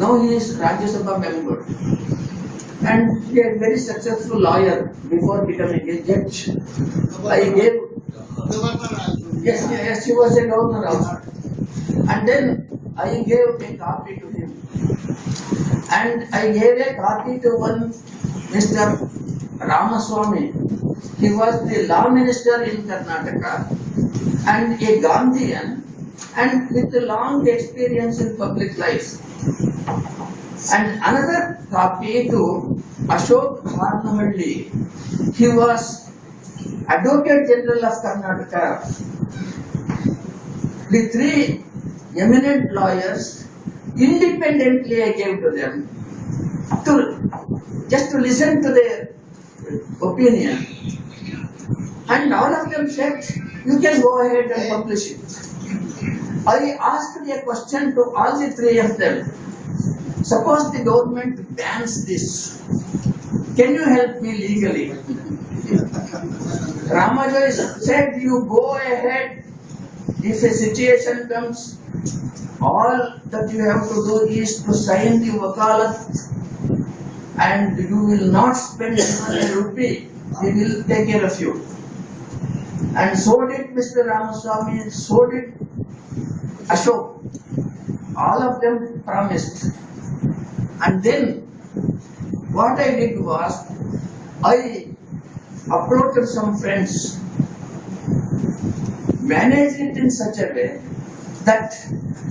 Now he is Rajya Sabha member and he is a very successful lawyer before becoming a judge. I gave yes, he was a governor also. And then I gave a copy to him. And I gave a copy to one Mr. Ramaswamy. He was the law minister in Karnataka and a Gandhian and with a long experience in public life. And another copy to Ashok Harnahalli. He was Advocate General of Karnataka. The three eminent lawyers, independently I gave to them just to listen to their opinion. And all of them said, you can go ahead and publish it. I asked a question to all the three of them. Suppose the government bans this. Can you help me legally? Ramajoy said, you go ahead. If a situation comes, all that you have to do is to sign the wakalat and you will not spend even a rupee. They will take care of you. And so did Mr. Ramaswamy, so did Ashok. All of them promised. And then what I did was, I approached some friends, managed it in such a way that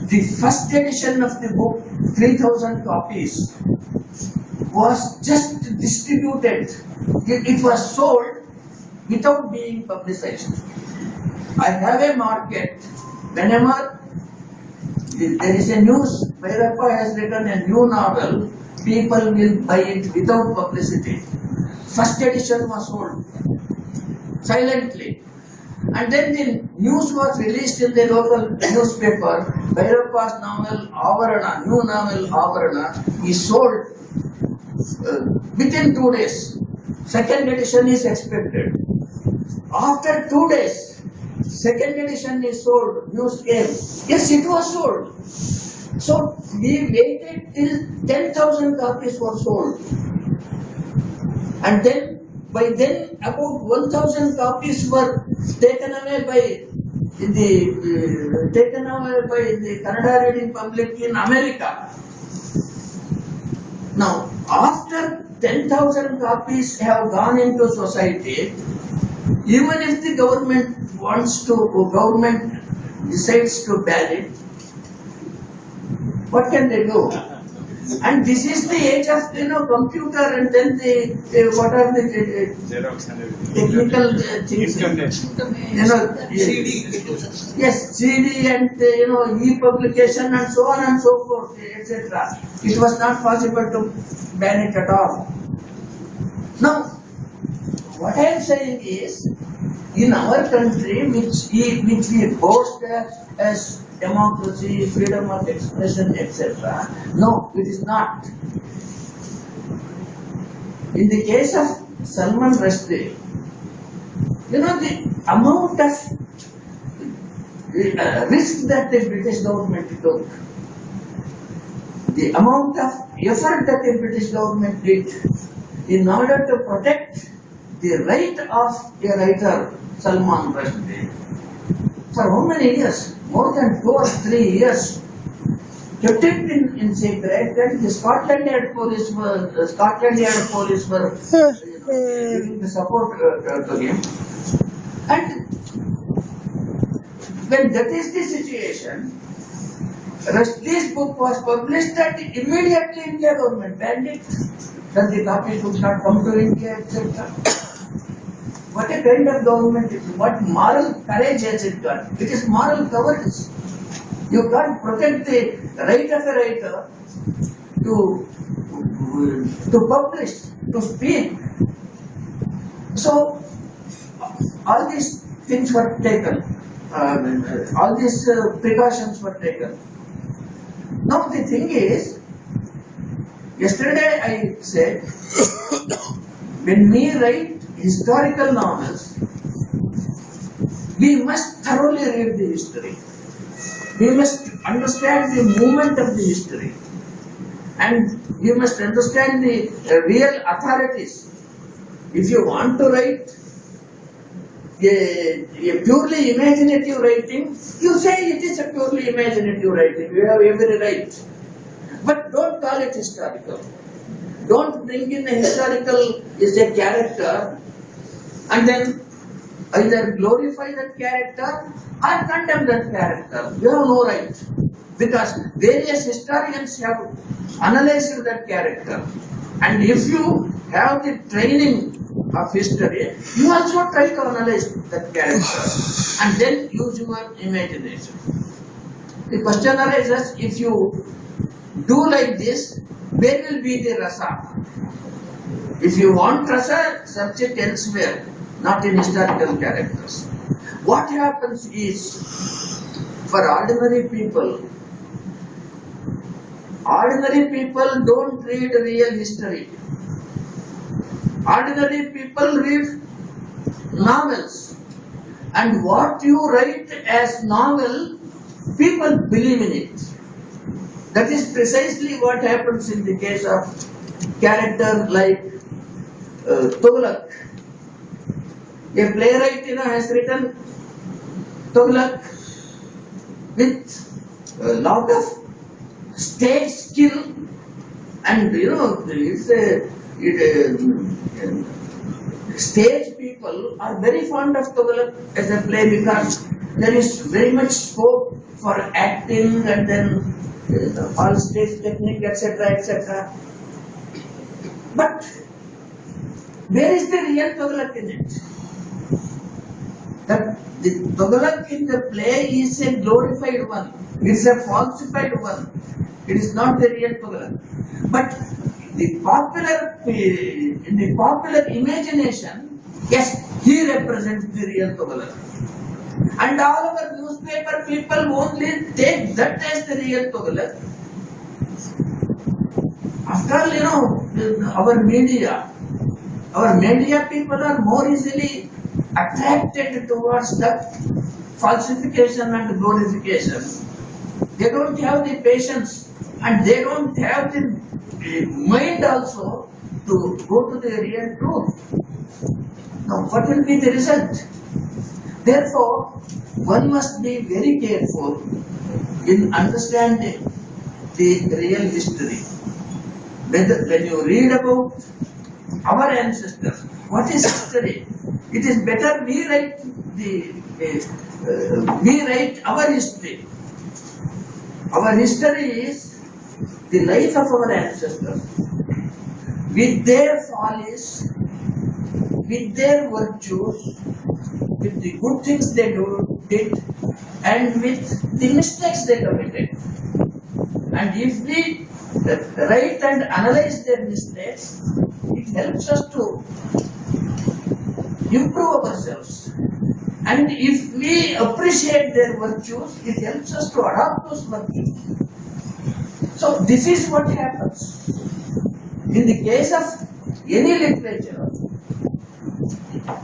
the first edition of the book, 3,000 copies, was just distributed. It was sold without being publicized. I have a market. Whenever there is a news, Bhairappa has written a new novel, people will buy it without publicity. First edition was sold silently. And then the news was released in the local newspaper. Bhairappa's novel Avarana, new novel Avarana, is sold within 2 days. Second edition is expected. After 2 days, second edition is sold, news came. Yes, it was sold. So we waited till 10,000 copies were sold. And then, by then, about 1,000 copies were taken away by the Kannada reading public in America. Now, after 10,000 copies have gone into society, even if the government decides to ban it, what can they do? And this is the age of computer, and then what are the technical things? CD. Yes, CD and e-publication and so on and so forth, etc. It was not possible to ban it at all. Now, what I am saying is, in our country, which we boast as democracy, freedom of expression, etc. No, it is not. In the case of Salman Rushdie, the amount of risk that the British government took, the amount of effort that the British government did in order to protect the right of a writer, Salman Rushdie, for how many years? More than 2 or 3 years. Kept it in secret, and the Scotland Yard police were giving the support to him. And when that is the situation, Rushdie's book was published, and immediately India government banned it, that the copies would not come to India, etc. What a kind of government it is? What moral courage has it got? It is moral cowardice. You can't protect the right of a writer to publish, to speak. So, all these things were taken. All these precautions were taken. Now the thing is, yesterday I said, when we write historical novels, we must thoroughly read the history. We must understand the movement of the history. And you must understand the real authorities. If you want to write a purely imaginative writing, you say it is a purely imaginative writing. You have every right. But don't call it historical. Don't bring in a historical is a character and then either glorify that character or condemn that character. You have no right. Because various historians have analyzed that character. And if you have the training of history, you also try to analyze that character and then use your imagination. The question arises, if you do like this, where will be the rasa? If you want rasa, search it elsewhere, not in historical characters. What happens is, for ordinary people don't read real history. Ordinary people read novels. And what you write as novel, people believe in it. That is precisely what happens in the case of character like Tughlaq. A playwright, has written Tughlaq with a lot of stage skill, and stage people are very fond of Tughlaq as a play because there is very much scope for acting and then all stage technique, etc., etc. But where is the real Tughlaq in it? That the Tughlaq in the play is a glorified one. It's a falsified one. It is not the real Tughlaq. But in the popular imagination, yes, he represents the real Tughlaq. And all our newspaper people only take that as the real Tughlaq. After all, our media people are more easily attracted towards that falsification and glorification. They don't have the patience and they don't have the mind also to go to the real truth. Now, what will be the result? Therefore, one must be very careful in understanding the real history. When you read about our ancestors, what is history? It is better we write our history. Our history is the life of our ancestors, with their follies, with their virtues, with the good things they did, and with the mistakes they committed. And if we write and analyze their mistakes, it helps us to improve ourselves. And if we appreciate their virtues, it helps us to adopt those virtues. So this is what happens. In the case of any literature,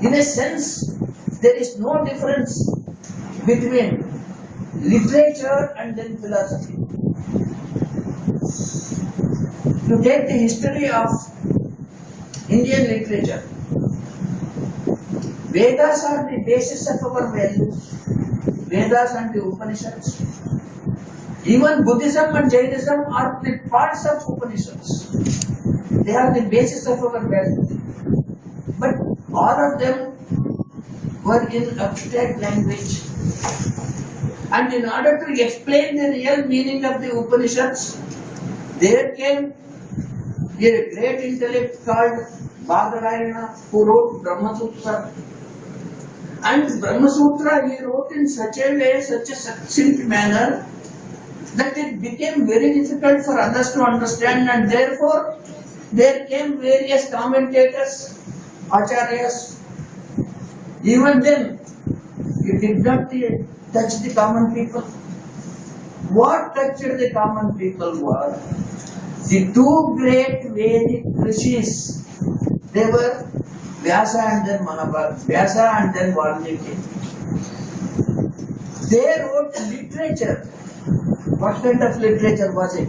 in a sense, there is no difference between literature and then philosophy. You take the history of Indian literature. Vedas are the basis of our values. Vedas and the Upanishads. Even Buddhism and Jainism are the parts of Upanishads. They are the basis of our values. But all of them were in abstract language. And in order to explain the real meaning of the Upanishads, there came a great intellect called Badarayana, who wrote Brahma Sutra. And Brahma Sutra he wrote in such a way, such a succinct manner, that it became very difficult for others to understand, and therefore there came various commentators, acharyas. Even then, it did not touch the common people. What touched the common people were the two great Vedic rishis. They were Vyasa and then Vyasa and then Valmiki. They wrote literature. What kind of literature was it?